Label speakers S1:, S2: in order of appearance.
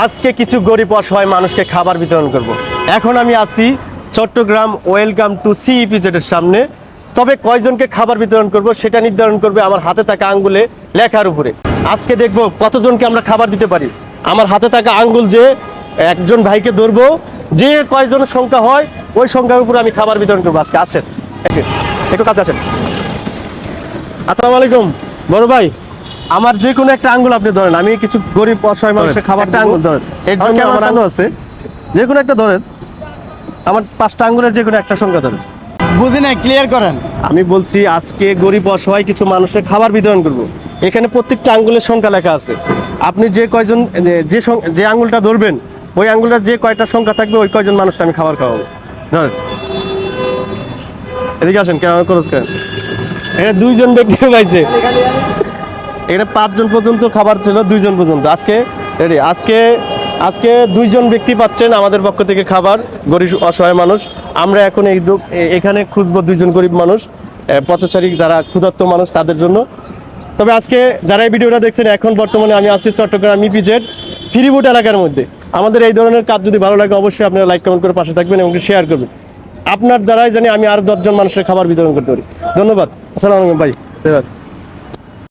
S1: আজকে কিছু গরিব অসহায় মানুষকে খাবার বিতরণ করব। এখন আমি আছি চট্টগ্রাম ওয়েলকাম টু সিইপিজেড এর সামনে। তবে কয়জনকে খাবার বিতরণ করব সেটা নির্ধারণ করবে আমার হাতে থাকা আঙ্গুলে লেখার উপরে। আজকে দেখব কতজনকে আমরা খাবার দিতে পারি। আমার হাতে থাকা আঙ্গুল যে একজন ভাইকে ধরবো, যে কয়জনের সংখ্যা হয় ওই সংখ্যার উপরে আমি খাবার বিতরণ করবো। আজকে আসেন, একটু কাছে আসেন। আসসালামু আলাইকুম বড় ভাই, আমার যে কোনো একটা আঙ্গুল আপনি ধরেন, আমি কিছু গরিব অসহায় মানুষের খাবার একটা আঙ্গুল ধরেন, এর জন্য আমার আঙ্গুল আছে, যে কোনো একটা ধরেন, আমার 5টা আঙ্গুলের যে কোনো একটা সংখ্যা ধরেন।
S2: বুঝি না, ক্লিয়ার করেন।
S1: আমি বলছি আজকে গরিব অসহায় কিছু মানুষের খাবার বিতরণ করব। এখানে প্রত্যেকটা আঙ্গুলের সংখ্যা লেখা আছে। আপনি যে কয়জন যে আঙ্গুলটা ধরবেন ওই আঙ্গুলটা যে কয়টা সংখ্যা থাকবে ওই কয়জন মানুষকে আমি খাবার খাওয়াবো। ধরেন, এদিকে আসেন, কেমন খরচ করেন। এটা 2জন ব্যক্তি পাইছে, এখানে 5জন পর্যন্ত খাবার ছিল, 2জন পর্যন্ত। আজকে রেডি, আজকে 2জন ব্যক্তি পাচ্ছেন আমাদের পক্ষ থেকে খাবার, গরিব অসহায় মানুষ। আমরা এখন এখানে খুঁজবো 2জন গরিব মানুষ, পথচারী যারা ক্ষুধার্ত মানুষ তাদের জন্য। তবে আজকে যারা এই ভিডিওটা দেখছেন, এখন বর্তমানে আমি আছি চট্টগ্রাম ইপিজেড ফিরিবোট এলাকার মধ্যে। আমাদের এই ধরনের কাজ যদি ভালো লাগে অবশ্যই আপনারা লাইক কমেন্ট করে পাশে থাকবেন এবং শেয়ার করবেন। আপনার দ্বারাই জানি আমি আরো 10জন মানুষের খাবার বিতরণ করতে পারি। ধন্যবাদ। আসসালামু আলাইকুম ভাই।